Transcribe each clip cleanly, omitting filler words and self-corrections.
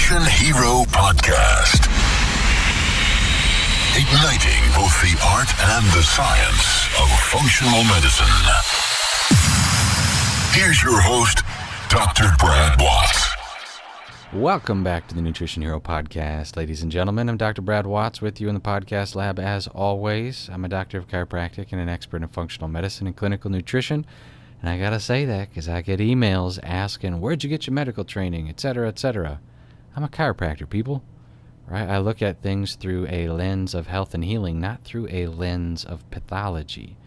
Nutrition Hero Podcast. Igniting both the art and the science of functional medicine. Here's your host, Dr. Brad Watts. Welcome back to the Nutrition Hero Podcast, ladies and gentlemen. I'm Dr. Brad Watts with you in the podcast lab as always. I'm a doctor of chiropractic and an expert in functional medicine and clinical nutrition. And I gotta say that because I get emails asking, where'd you get your medical training, etc., etc. I'm a chiropractor, people. Right? I look at things through a lens of health and healing, not through a lens of pathology.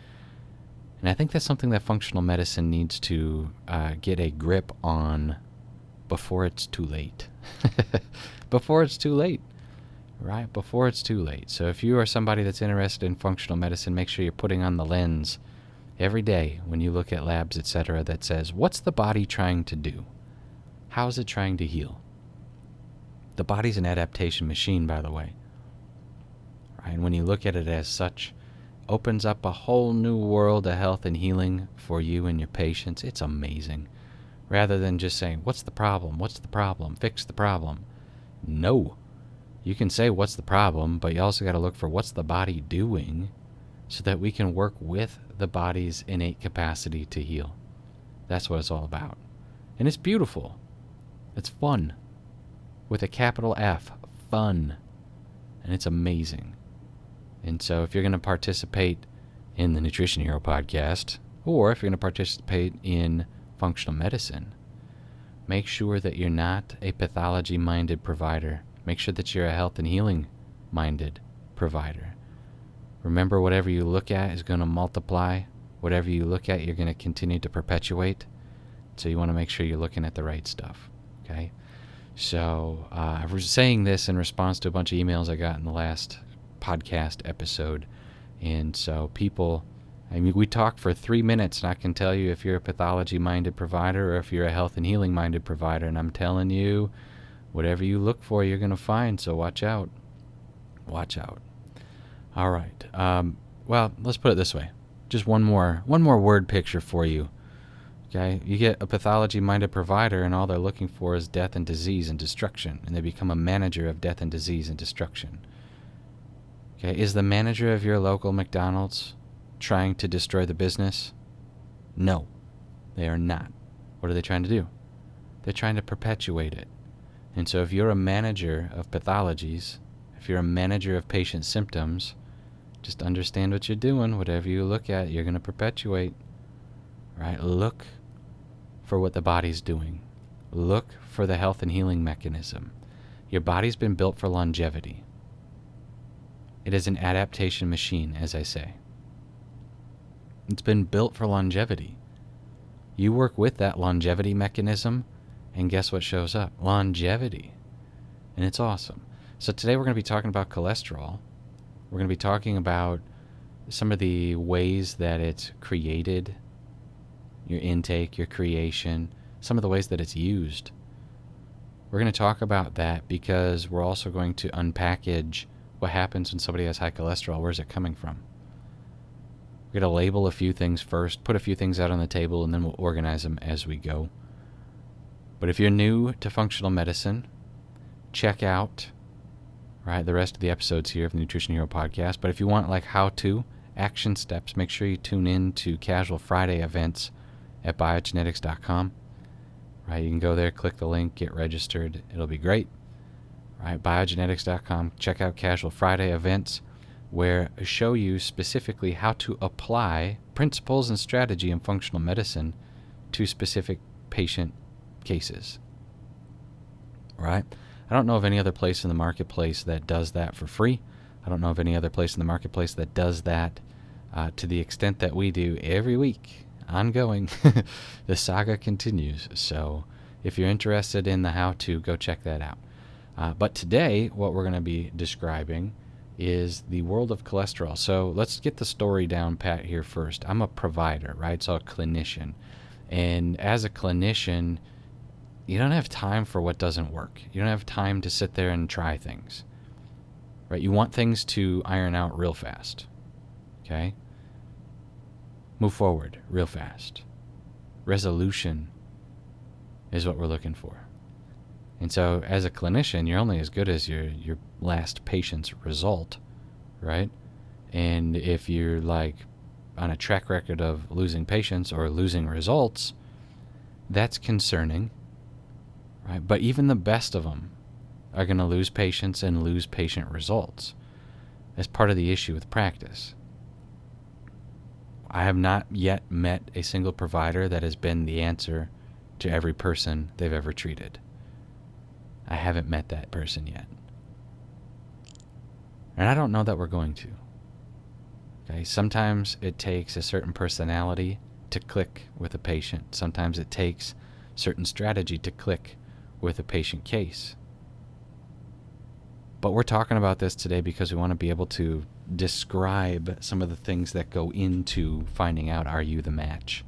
And I think that's something that functional medicine needs to get a grip on before it's too late. Before it's too late. Right? Before it's too late. So if you are somebody that's interested in functional medicine, make sure you're putting on the lens every day when you look at labs, etc., that says, what's the body trying to do? How is it trying to heal? The body's an adaptation machine, by the way. Right? And when you look at it as such, opens up a whole new world of health and healing for you and your patients. It's amazing. Rather than just saying, what's the problem? What's the problem? Fix the problem. No. You can say what's the problem, but you also got to look for what's the body doing so that we can work with the body's innate capacity to heal. That's what it's all about. And it's beautiful. It's fun. With a capital F. Fun. And it's amazing. And so if you're going to participate in the Nutrition Hero Podcast, or if you're going to participate in functional medicine, make sure that you're not a pathology-minded provider. Make sure that you're a health and healing-minded provider. Remember, whatever you look at is going to multiply. Whatever you look at, you're going to continue to perpetuate. So you want to make sure you're looking at the right stuff. Okay? So I was saying this in response to a bunch of emails I got in the last podcast episode. And so people, we talked for 3 minutes, and I can tell you if you're a pathology-minded provider or if you're a health and healing-minded provider. And I'm telling you, whatever you look for, you're going to find. So watch out. Watch out. All right. Well, let's put it this way. Just one more word picture for you. Okay? You get a pathology-minded provider, and all they're looking for is death and disease and destruction, and they become a manager of death and disease and destruction. Okay? Is the manager of your local McDonald's trying to destroy the business? No, they are not. What are they trying to do? They're trying to perpetuate it. And so if you're a manager of pathologies, if you're a manager of patient symptoms, just understand what you're doing. Whatever you look at, you're going to perpetuate. Right? Look for what the body's doing. Look for the health and healing mechanism. Your body's been built for longevity. It is an adaptation machine, as I say. It's been built for longevity. You work with that longevity mechanism, and guess what shows up? Longevity. And it's awesome. So today we're going to be talking about cholesterol. We're going to be talking about some of the ways that it's created, your intake, your creation, some of the ways that it's used. We're going to talk about that because we're also going to unpackage what happens when somebody has high cholesterol. Where's it coming from? We're going to label a few things first, put a few things out on the table, and then we'll organize them as we go. But if you're new to functional medicine, check out the rest of the episodes here of the Nutrition Hero Podcast. But if you want how-to action steps, make sure you tune in to Casual Friday events at biogenetics.com. Right, you can go there, click the link, get registered. It'll be great. Right, biogenetics.com. Check out Casual Friday events, where I show you specifically how to apply principles and strategy in functional medicine to specific patient cases. Right? I don't know of any other place in the marketplace that does that for free. I don't know of any other place in the marketplace that does that to the extent that we do every week. Ongoing. The saga continues. So if you're interested in the how-to, go check that out. But today, what we're going to be describing is the world of cholesterol. So let's get the story down pat here first. I'm a provider, right? So a clinician. And as a clinician, you don't have time for what doesn't work. You don't have time to sit there and try things. Right? You want things to iron out real fast. Okay? Move forward real fast. Resolution is what we're looking for. And so as a clinician, you're only as good as your last patient's result, right? And if you're like on a track record of losing patients or losing results, that's concerning, right? But even the best of them are going to lose patients and lose patient results. That's part of the issue with practice. I have not yet met a single provider that has been the answer to every person they've ever treated. I haven't met that person yet. And I don't know that we're going to. Okay, sometimes it takes a certain personality to click with a patient. Sometimes it takes certain strategy to click with a patient case. But we're talking about this today because we want to be able to describe some of the things that go into finding out, are you the match?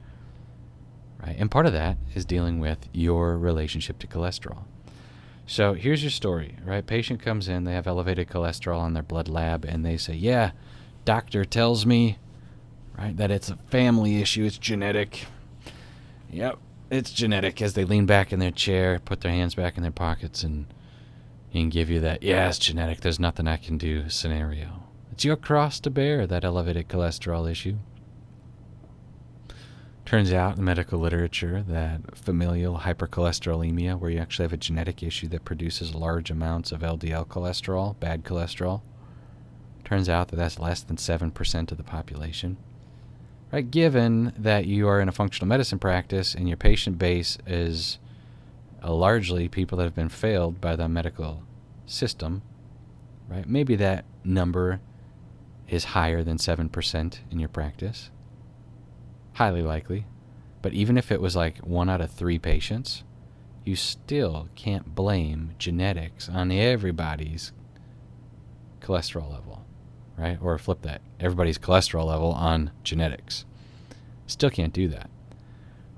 Right? And part of that is dealing with your relationship to cholesterol. So here's your story, right? Patient comes in, they have elevated cholesterol on their blood lab, and they say, yeah, doctor tells me, right, that it's a family issue, it's genetic. Yep, it's genetic. As they lean back in their chair, put their hands back in their pockets, and he can give you that, yeah, it's genetic, there's nothing I can do scenario. It's your cross to bear, that elevated cholesterol issue. Turns out in medical literature that familial hypercholesterolemia, where you actually have a genetic issue that produces large amounts of LDL cholesterol, bad cholesterol, turns out that that's less than 7% of the population. Right? Given that you are in a functional medicine practice and your patient base is largely people that have been failed by the medical system, right? Maybe that number is higher than 7% in your practice. Highly likely. But even if it was like 1 out of 3 patients, you still can't blame genetics on everybody's cholesterol level, right? Or flip that, everybody's cholesterol level on genetics. Still can't do that,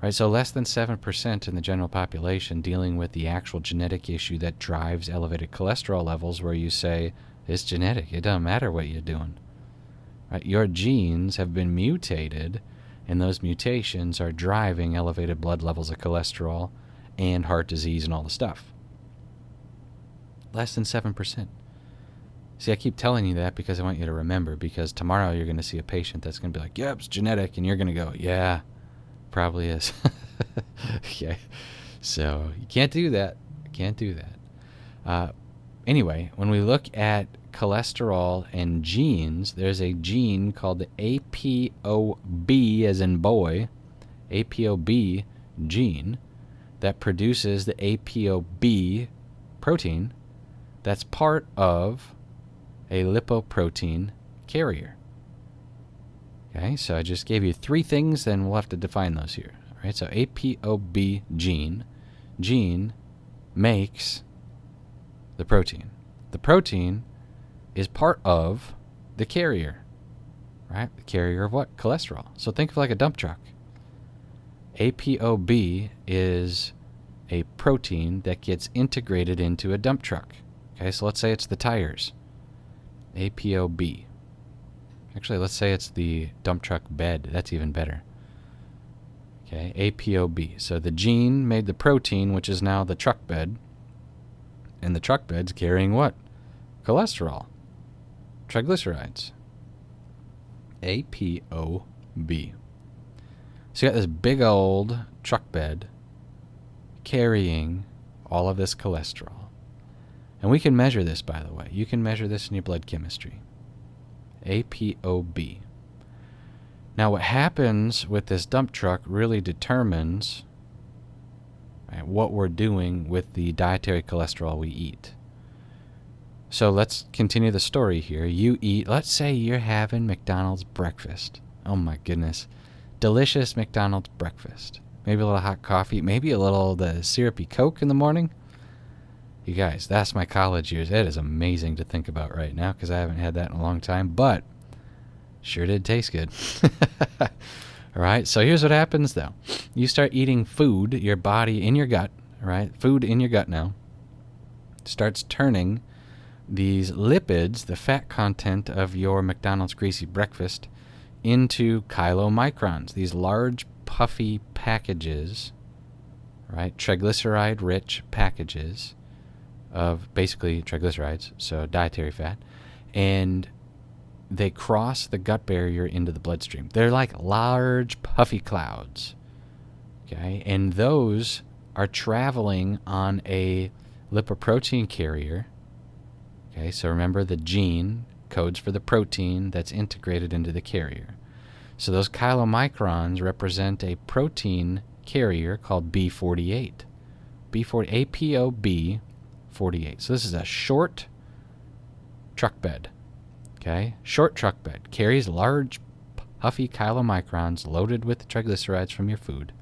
right? So less than 7% in the general population dealing with the actual genetic issue that drives elevated cholesterol levels, where you say, it's genetic, it doesn't matter what you're doing, right? Your genes have been mutated, and those mutations are driving elevated blood levels of cholesterol and heart disease and all the stuff. Less than 7%. See, I keep telling you that because I want you to remember, because tomorrow you're going to see a patient that's going to be like, yep, it's genetic, and you're going to go, yeah, probably is. Okay. So you can't do that. Can't do that. Anyway, when we look at cholesterol and genes, there's a gene called the APOB, as in boy, APOB gene, that produces the APOB protein that's part of a lipoprotein carrier. Okay, so I just gave you 3 things, then we'll have to define those here. All right, so APOB gene makes the protein. The protein is part of the carrier, right? The carrier of what? Cholesterol. So think of like a dump truck. APOB is a protein that gets integrated into a dump truck. Okay, so let's say it's the tires. APOB. Actually, let's say it's the dump truck bed. That's even better. Okay, APOB. So the gene made the protein, which is now the truck bed. And the truck bed's carrying what? Cholesterol. Triglycerides. APOB. So you got this big old truck bed carrying all of this cholesterol. And we can measure this, by the way. You can measure this in your blood chemistry. APOB. Now, what happens with this dump truck really determines, right, what we're doing with the dietary cholesterol we eat. So let's continue the story here. You eat, let's say you're having McDonald's breakfast. Oh my goodness. Delicious McDonald's breakfast. Maybe a little hot coffee, maybe a little the syrupy Coke in the morning. You guys, that's my college years. It is amazing to think about right now because I haven't had that in a long time, but sure did taste good. All right, so here's what happens though. You start eating food, your body in your gut, right? Food in your gut now starts turning these lipids, the fat content of your McDonald's greasy breakfast, into chylomicrons, these large puffy packages, right? Triglyceride-rich packages of basically triglycerides, so dietary fat, and they cross the gut barrier into the bloodstream. They're like large puffy clouds, okay? And those are traveling on a lipoprotein carrier, okay? So remember, the gene codes for the protein that's integrated into the carrier. So those chylomicrons represent a protein carrier called B48. APOB48. So this is a short truck bed. Okay? Short truck bed. Carries large, puffy chylomicrons loaded with triglycerides from your food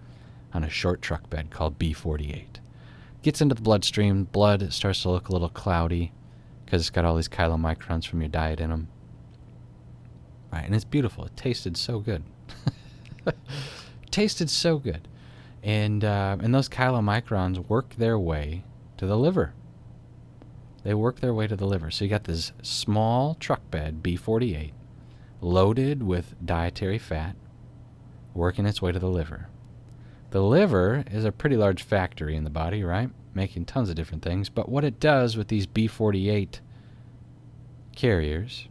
on a short truck bed called B48. Gets into the bloodstream. Blood starts to look a little cloudy because it's got all these chylomicrons from your diet in them. Right? And it's beautiful. It tasted so good. Tasted so good. And those chylomicrons work their way to the liver. They work their way to the liver. So you got this small truck bed, B48, loaded with dietary fat, working its way to the liver. The liver is a pretty large factory in the body, right? Making tons of different things. But what it does with these B48 carriers,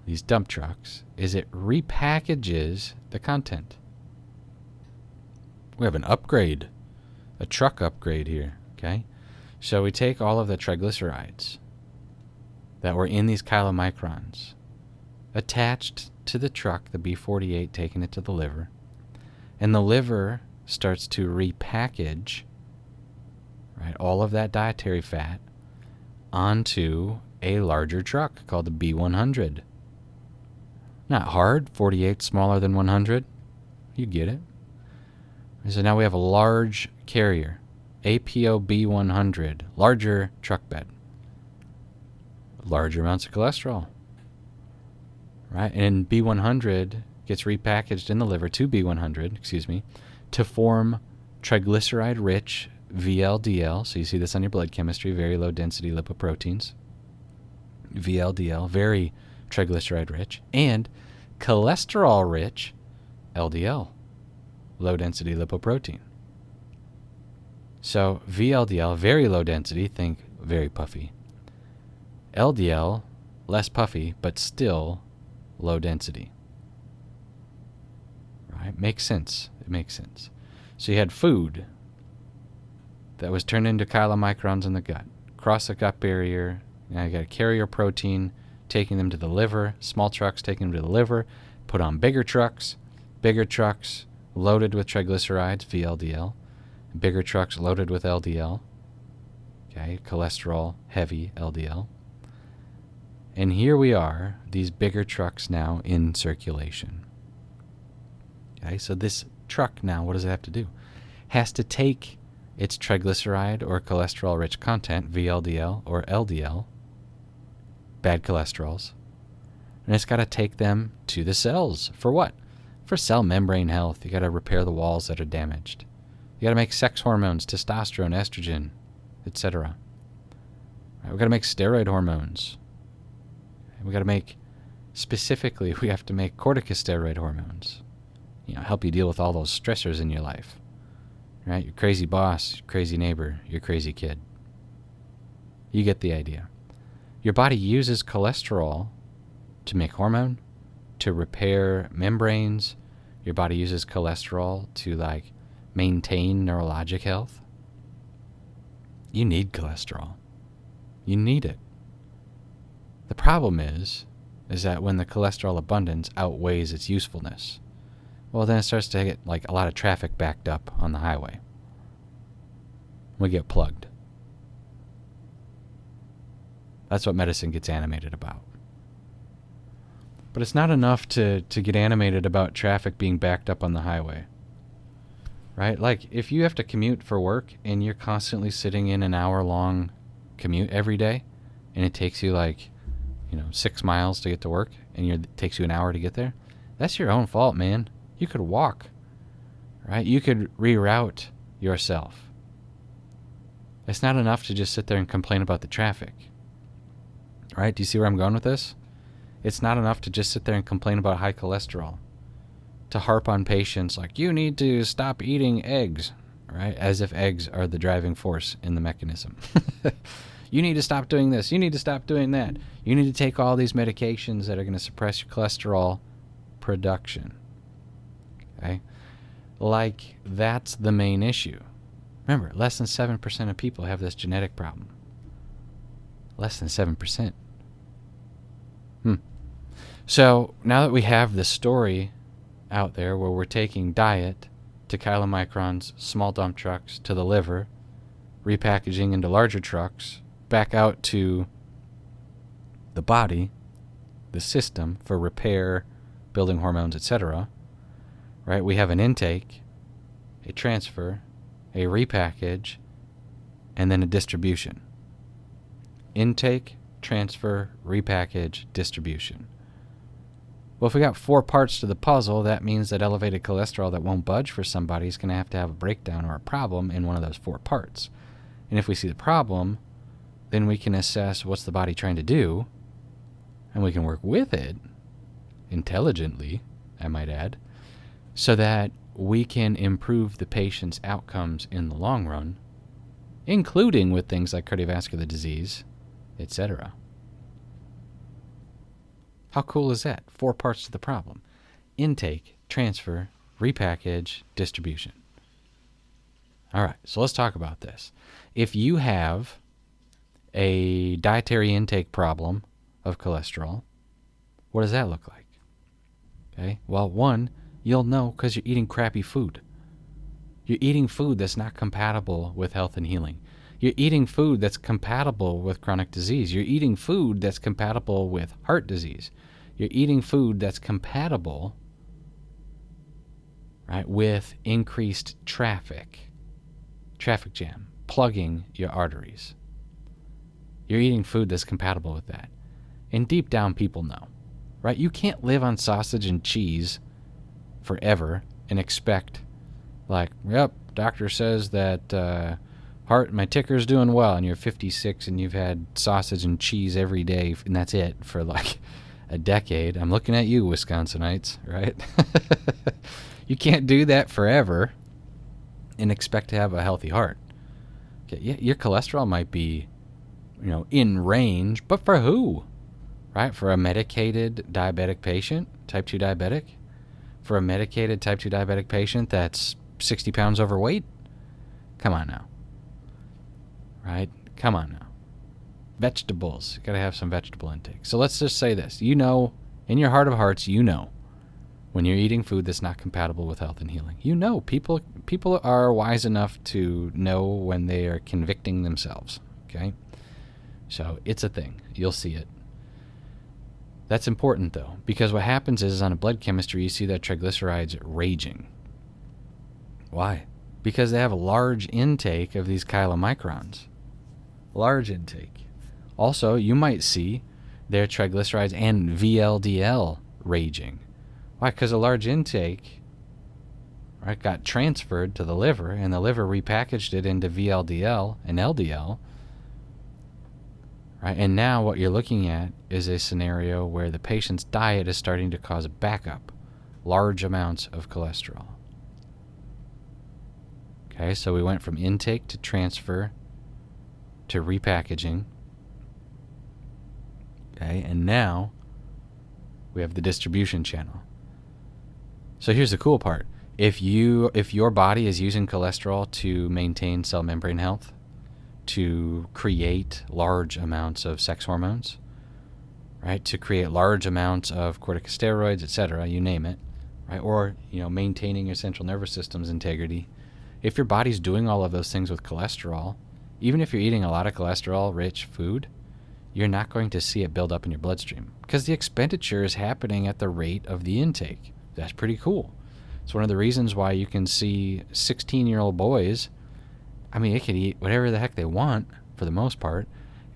these dump trucks, is it repackages the content. We have an upgrade, a truck upgrade here, okay? So we take all of the triglycerides that were in these chylomicrons, attached to the truck, the B48, taking it to the liver, and the liver starts to repackage, right, all of that dietary fat onto a larger truck called the B100. Not hard, 48 smaller than 100. You get it. So now we have a large carrier, APOB100, larger truck bed, larger amounts of cholesterol, right? And B100 gets repackaged in the liver to B100, to form triglyceride-rich VLDL. So you see this on your blood chemistry, very low density lipoproteins. VLDL, very triglyceride-rich, and cholesterol-rich LDL, low-density lipoprotein. So VLDL, very low density, think very puffy. LDL, less puffy, but still low density. Right? Makes sense. It makes sense. So you had food that was turned into chylomicrons in the gut, cross the gut barrier. Now you got a carrier protein taking them to the liver, small trucks taking them to the liver, put on bigger trucks loaded with triglycerides, VLDL, bigger trucks loaded with LDL, okay, cholesterol, heavy LDL. And here we are, these bigger trucks now in circulation. Okay, so this truck now, what does it have to do? Has to take its triglyceride or cholesterol-rich content, VLDL or LDL, bad cholesterols, and it's got to take them to the cells. For what? For cell membrane health. You got to repair the walls that are damaged. You got to make sex hormones, testosterone, estrogen, etc. Right, we got to make steroid hormones. We got to make, specifically, we have to make corticosteroid hormones. Help you deal with all those stressors in your life. Right? Your crazy boss, your crazy neighbor, your crazy kid. You get the idea. Your body uses cholesterol to make hormone, to repair membranes. Your body uses cholesterol to maintain neurologic health. You need cholesterol. You need it. The problem is that when the cholesterol abundance outweighs its usefulness, well, then it starts to get a lot of traffic backed up on the highway. We get plugged. That's what medicine gets animated about. But it's not enough to get animated about traffic being backed up on the highway. Right? If you have to commute for work and you're constantly sitting in an hour-long commute every day, and it takes you 6 miles to get to work, and it takes you an hour to get there, that's your own fault, man. You could walk, right? You could reroute yourself. It's not enough to just sit there and complain about the traffic, right? Do you see where I'm going with this? It's not enough to just sit there and complain about high cholesterol, to harp on patients you need to stop eating eggs. right? As if eggs are the driving force in the mechanism. You need to stop doing this. You need to stop doing that. You need to take all these medications that are going to suppress your cholesterol production. Okay? Like, that's the main issue. Remember, less than 7% of people have this genetic problem. Less than 7%. So, now that we have this story out there where we're taking diet to chylomicrons, small dump trucks, to the liver, repackaging into larger trucks, back out to the body, the system for repair, building hormones, etc., right? We have an intake, a transfer, a repackage, and then a distribution. Intake, transfer, repackage, distribution. Well, if we got 4 parts to the puzzle, that means that elevated cholesterol that won't budge for somebody is going to have a breakdown or a problem in one of those 4 parts. And if we see the problem, then we can assess what's the body trying to do, and we can work with it intelligently, I might add, so that we can improve the patient's outcomes in the long run, including with things like cardiovascular disease, etc. How cool is that? 4 parts to the problem. Intake, transfer, repackage, distribution. All right, so let's talk about this. If you have a dietary intake problem of cholesterol, what does that look like? Okay, well, one, you'll know because you're eating crappy food. You're eating food that's not compatible with health and healing. You're eating food that's compatible with chronic disease. You're eating food that's compatible with heart disease. You're eating food that's compatible, right, with increased traffic jam, plugging your arteries. You're eating food that's compatible with that. And deep down, people know, right? You can't live on sausage and cheese forever and expect, like, yep, doctor says that my ticker's doing well, and you're 56 and you've had sausage and cheese every day, and that's it for like a decade. I'm looking at you, Wisconsinites, right? You can't do that forever and expect to have a healthy heart. Okay, yeah, your cholesterol might be, in range, but for who? Right? For a medicated diabetic patient, type 2 diabetic? For a medicated type 2 diabetic patient that's 60 pounds overweight? Come on now. Right? Come on now. Vegetables. You got to have some vegetable intake. So let's just say this. In your heart of hearts, when you're eating food that's not compatible with health and healing. People are wise enough to know when they are convicting themselves. Okay? So it's a thing. You'll see it. That's important, though, because what happens is on a blood chemistry, you see that triglycerides raging. Why? Because they have a large intake of these chylomicrons. Large intake. Also, you might see their triglycerides and VLDL raging. Why? Because a large intake, right, got transferred to the liver, and the liver repackaged it into VLDL and LDL. Right? And now what you're looking at is a scenario where the patient's diet is starting to cause a backup, large amounts of cholesterol. Okay, so we went from intake to transfer to repackaging. Okay, and now we have the distribution channel. So here's the cool part. If your body is using cholesterol to maintain cell membrane health, to create large amounts of sex hormones, right? To create large amounts of corticosteroids, etc., you name it, right? Or, maintaining your central nervous system's integrity. If your body's doing all of those things with cholesterol, even if you're eating a lot of cholesterol-rich food, you're not going to see it build up in your bloodstream because the expenditure is happening at the rate of the intake. That's pretty cool. It's one of the reasons why you can see 16-year-old boys, they can eat whatever the heck they want for the most part,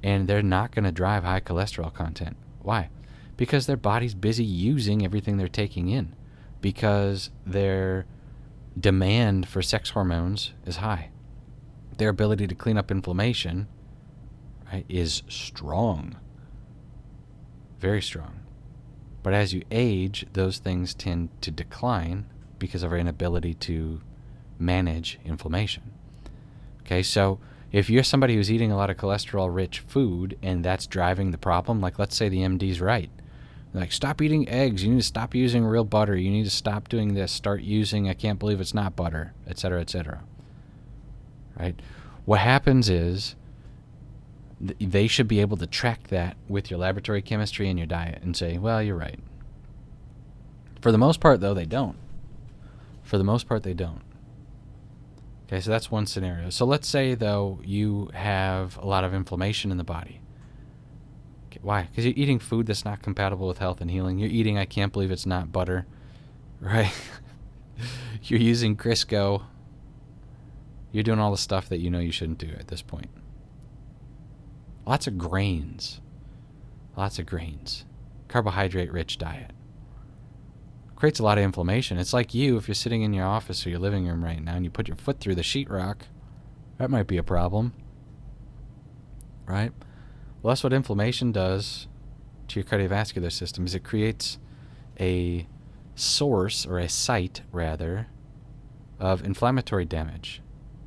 and they're not going to drive high cholesterol content. Why? Because their body's busy using everything they're taking in, because their demand for sex hormones is high. Their ability to clean up inflammation, right, is strong. Very strong. But as you age, those things tend to decline because of our inability to manage inflammation. Okay, so if you're somebody who's eating a lot of cholesterol-rich food and that's driving the problem, like let's say the MD's right. Like, stop eating eggs. You need to stop using real butter. You need to stop doing this. Start using, I can't believe it's not butter, etc., etc. Right? What happens is they should be able to track that with your laboratory chemistry and your diet and say, well, you're right. For the most part, though, they don't. For the most part, they don't. Okay, so that's one scenario. So let's say, though, you have a lot of inflammation in the body. Okay, why? Because you're eating food that's not compatible with health and healing. You're eating, I can't believe it's not butter, right? You're using Crisco. You're doing all the stuff that you know you shouldn't do at this point. Lots of grains. Lots of grains. Carbohydrate-rich diet. Creates a lot of inflammation. It's like you, if you're sitting in your office or your living room right now and you put your foot through the sheetrock, that might be a problem. Right? Well, that's what inflammation does to your cardiovascular system, is it creates a source, or a site, rather, of inflammatory damage.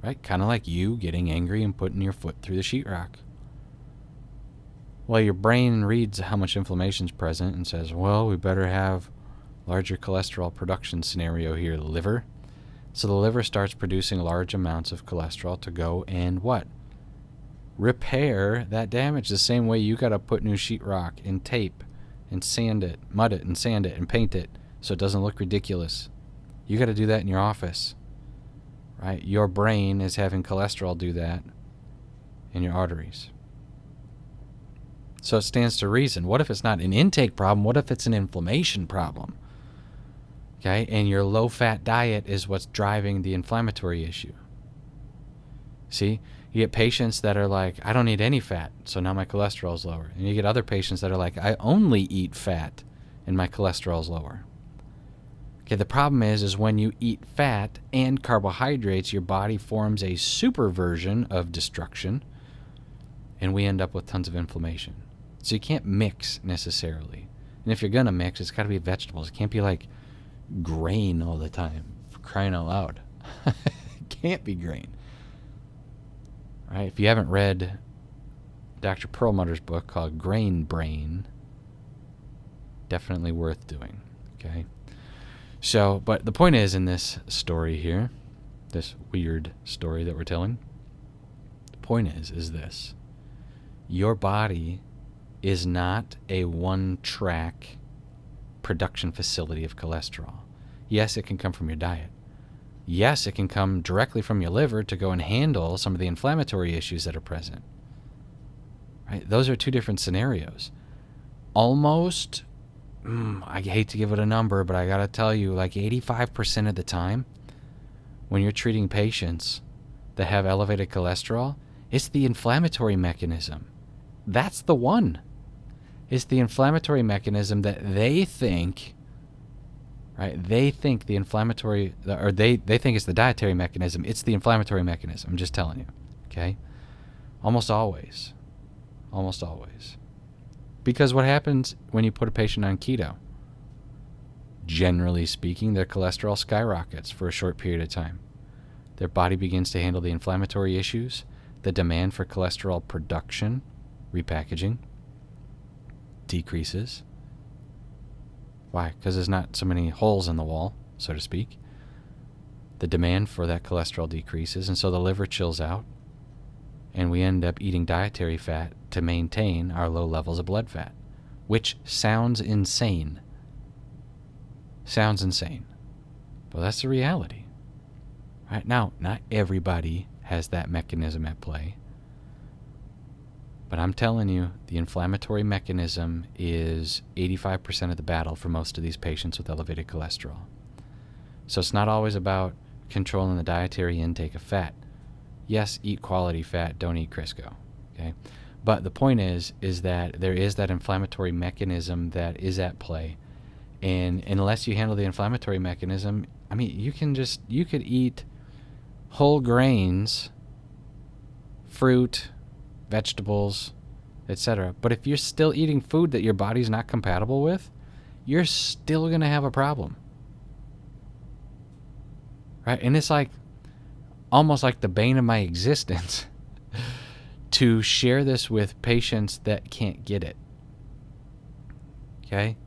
Right? Kind of like you getting angry and putting your foot through the sheetrock. Well, your brain reads how much inflammation is present and says, well, we better have larger cholesterol production scenario here, liver. So the liver starts producing large amounts of cholesterol to go and what? Repair that damage. The same way you got to put new sheetrock and tape and sand it, mud it and sand it and paint it so it doesn't look ridiculous. You got to do that in your office. Right? Your brain is having cholesterol do that in your arteries. So it stands to reason. What if it's not an intake problem? What if it's an inflammation problem? Okay, and your low-fat diet is what's driving the inflammatory issue. See, you get patients that are like, I don't eat any fat, so now my cholesterol is lower. And you get other patients that are like, I only eat fat, and my cholesterol is lower. Okay, the problem is when you eat fat and carbohydrates, your body forms a super version of destruction, and we end up with tons of inflammation. So you can't mix necessarily. And if you're going to mix, it's got to be vegetables. It can't be like grain all the time, for crying out loud. It can't be grain. Right? If you haven't read Dr. Perlmutter's book called Grain Brain, definitely worth doing. Okay? So, but the point is, in this story here, this weird story that we're telling, the point is this. Your body is not a one-track production facility of cholesterol. Yes, it can come from your diet. Yes, it can come directly from your liver to go and handle some of the inflammatory issues that are present. Right? Those are two different scenarios. Almost, I hate to give it a number, but I got to tell you, like 85% of the time, when you're treating patients that have elevated cholesterol, it's the inflammatory mechanism. That's the one. It's the inflammatory mechanism that they think, right? They think the inflammatory, or they think it's the dietary mechanism. It's the inflammatory mechanism. I'm just telling you, okay? Almost always. Almost always. Because what happens when you put a patient on keto? Generally speaking, their cholesterol skyrockets for a short period of time. Their body begins to handle the inflammatory issues, the demand for cholesterol production, repackaging, decreases. Why? Because there's not so many holes in the wall, so to speak. The demand for that cholesterol decreases, and so the liver chills out, and we end up eating dietary fat to maintain our low levels of blood fat, which sounds insane. Sounds insane. But that's the reality. Right now, not everybody has that mechanism at play. But I'm telling you, the inflammatory mechanism is 85% of the battle for most of these patients with elevated cholesterol. So it's not always about controlling the dietary intake of fat. Yes, eat quality fat, don't eat Crisco. Okay? But the point is that there is that inflammatory mechanism that is at play. And unless you handle the inflammatory mechanism, I mean, you could eat whole grains, fruit, vegetables, etc. But if you're still eating food that your body's not compatible with, you're still going to have a problem. Right? And it's like, almost like the bane of my existence to share this with patients that can't get it. Okay?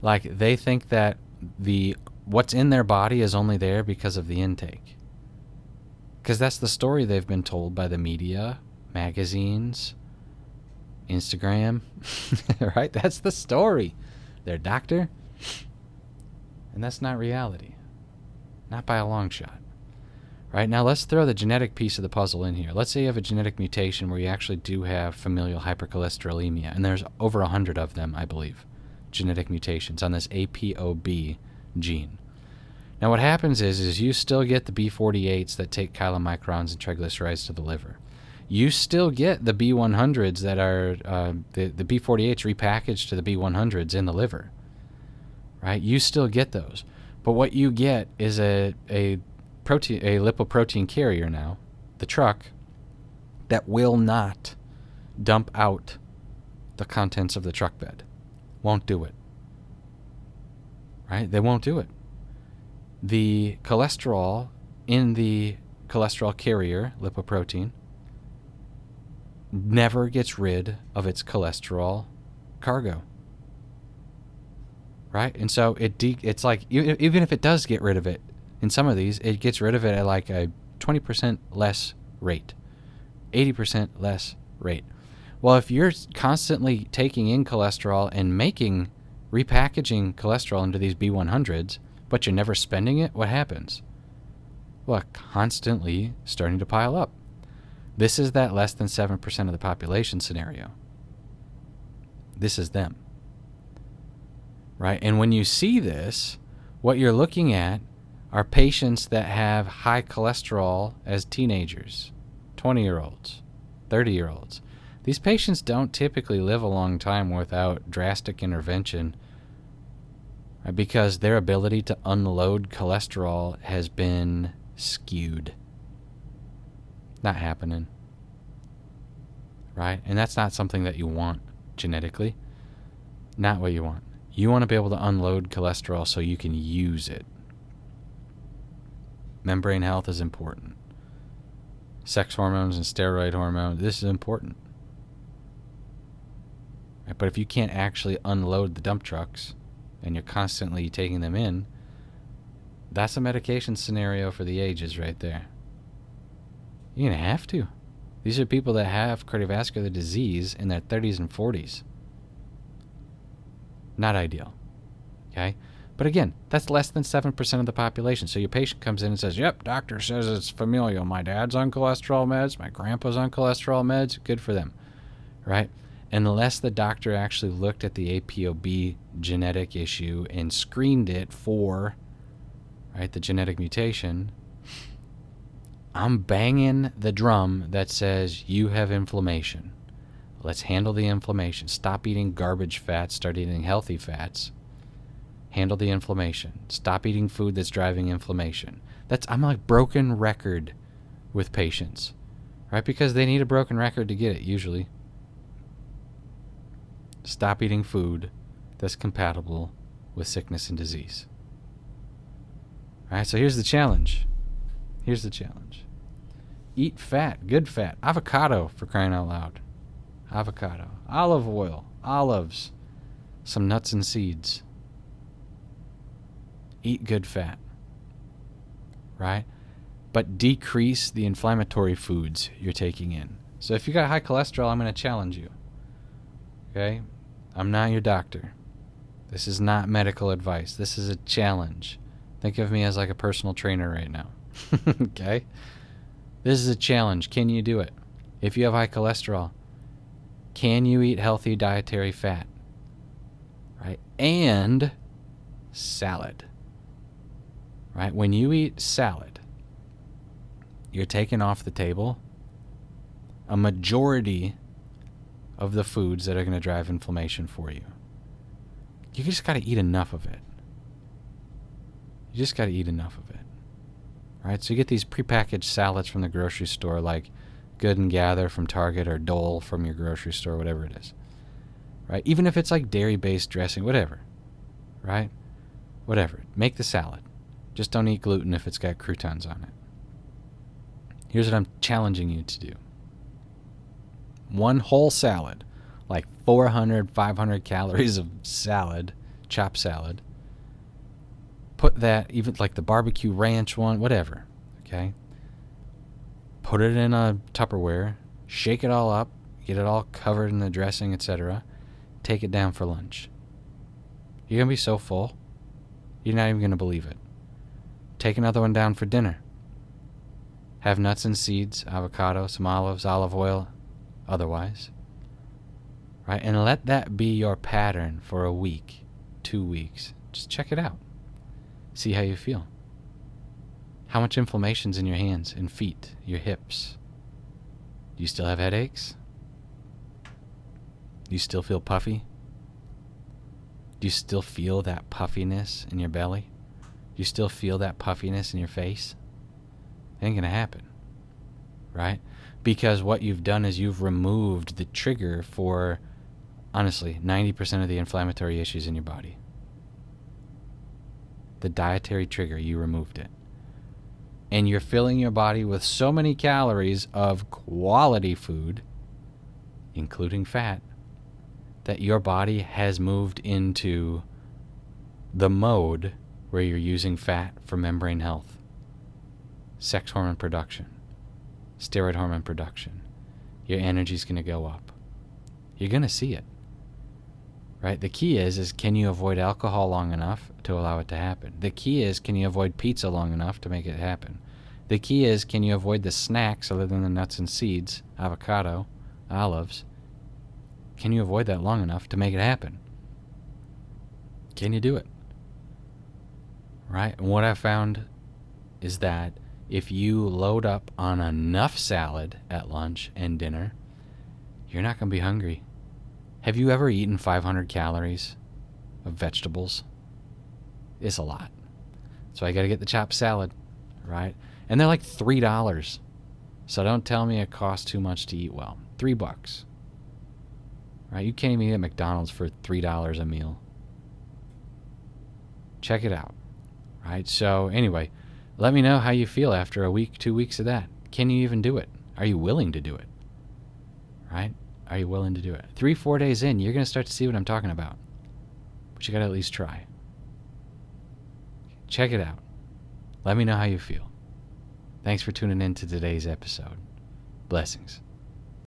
Like, they think that what's in their body is only there because of the intake. Because that's the story they've been told by the media, magazines, Instagram, right? That's the story. Their doctor. And that's not reality. Not by a long shot. Right? Now let's throw the genetic piece of the puzzle in here. Let's say you have a genetic mutation where you actually do have familial hypercholesterolemia, and there's over 100 of them, I believe, genetic mutations on this APOB gene. Now what happens is you still get the B48s that take chylomicrons and triglycerides to the liver. You still get the B100s that are the B48s repackaged to the B100s in the liver. Right? You still get those. But what you get is a lipoprotein carrier now, the truck, that will not dump out the contents of the truck bed. Won't do it. Right? They won't do it. The cholesterol in the cholesterol carrier, lipoprotein, never gets rid of its cholesterol cargo. Right? And so it's like, even if it does get rid of it, in some of these, it gets rid of it at like a 20% less rate, 80% less rate. Well, if you're constantly taking in cholesterol and repackaging cholesterol into these B100s, but you're never spending it, what happens? Well, constantly starting to pile up. This is that less than 7% of the population scenario. This is them. Right? And when you see this, what you're looking at are patients that have high cholesterol as teenagers, 20-year-olds, 30-year-olds. These patients don't typically live a long time without drastic intervention, right? Because their ability to unload cholesterol has been skewed. Not happening. Right? And that's not something that you want genetically. Not what you want. You want to be able to unload cholesterol so you can use it. Membrane health is important. Sex hormones and steroid hormones, this is important. Right? But if you can't actually unload the dump trucks and you're constantly taking them in, that's a medication scenario for the ages right there. You're going to have to. These are people that have cardiovascular disease in their 30s and 40s. Not ideal. Okay? But again, that's less than 7% of the population. So your patient comes in and says, yep, doctor says it's familial. My dad's on cholesterol meds. My grandpa's on cholesterol meds. Good for them. Right? Unless the doctor actually looked at the APOB genetic issue and screened it for, right, the genetic mutation, I'm banging the drum that says you have inflammation. Let's handle the inflammation. Stop eating garbage fats. Start eating healthy fats. Handle the inflammation. Stop eating food that's driving inflammation. I'm like broken record with patients, right? Because they need a broken record to get it, usually. Stop eating food that's compatible with sickness and disease. All right, so here's the challenge. Eat fat, good fat. Avocado, for crying out loud. Avocado. Olive oil. Olives. Some nuts and seeds. Eat good fat. Right? But decrease the inflammatory foods you're taking in. So if you got high cholesterol, I'm going to challenge you. Okay? I'm not your doctor. This is not medical advice. This is a challenge. Think of me as like a personal trainer right now. Okay? This is a challenge. Can you do it? If you have high cholesterol, can you eat healthy dietary fat? Right? And salad. Right? When you eat salad, you're taking off the table a majority of the foods that are going to drive inflammation for you. You just got to eat enough of it. Right? So you get these prepackaged salads from the grocery store, like Good and Gather from Target or Dole from your grocery store, whatever it is. Right? Even if it's like dairy-based dressing, whatever. Right? Whatever. Make the salad. Just don't eat gluten if it's got croutons on it. Here's what I'm challenging you to do. One whole salad, like 400, 500 calories of salad, chopped salad. Put that, even like the barbecue ranch one, whatever, okay? Put it in a Tupperware, shake it all up, get it all covered in the dressing, etc. Take it down for lunch. You're going to be so full, you're not even going to believe it. Take another one down for dinner. Have nuts and seeds, avocado, some olives, olive oil, otherwise. Right? And let that be your pattern for a week, 2 weeks. Just check it out. See how you feel. How much inflammation's in your hands and feet, your hips? Do you still have headaches? Do you still feel puffy? Do you still feel that puffiness in your belly? Do you still feel that puffiness in your face? It ain't gonna happen, right? Because what you've done is you've removed the trigger for, honestly, 90% of the inflammatory issues in your body. The dietary trigger, you removed it. And you're filling your body with so many calories of quality food, including fat, that your body has moved into the mode where you're using fat for membrane health, sex hormone production, steroid hormone production. Your energy's going to go up. You're going to see it. Right? The key is can you avoid alcohol long enough to allow it to happen? The key is, can you avoid pizza long enough to make it happen? The key is, can you avoid the snacks other than the nuts and seeds, avocado, olives? Can you avoid that long enough to make it happen? Can you do it? Right? And what I found is that if you load up on enough salad at lunch and dinner, you're not going to be hungry. Have you ever eaten 500 calories of vegetables? It's a lot. So I got to get the chopped salad, right? And they're like $3. So don't tell me it costs too much to eat well. $3. Right? You can't even eat at McDonald's for $3 a meal. Check it out. Right? So anyway, let me know how you feel after a week, 2 weeks of that. Can you even do it? Are you willing to do it? Right? Are you willing to do it? 3-4 days in, you're going to start to see what I'm talking about. But you got to at least try. Check it out. Let me know how you feel. Thanks for tuning in to today's episode. Blessings.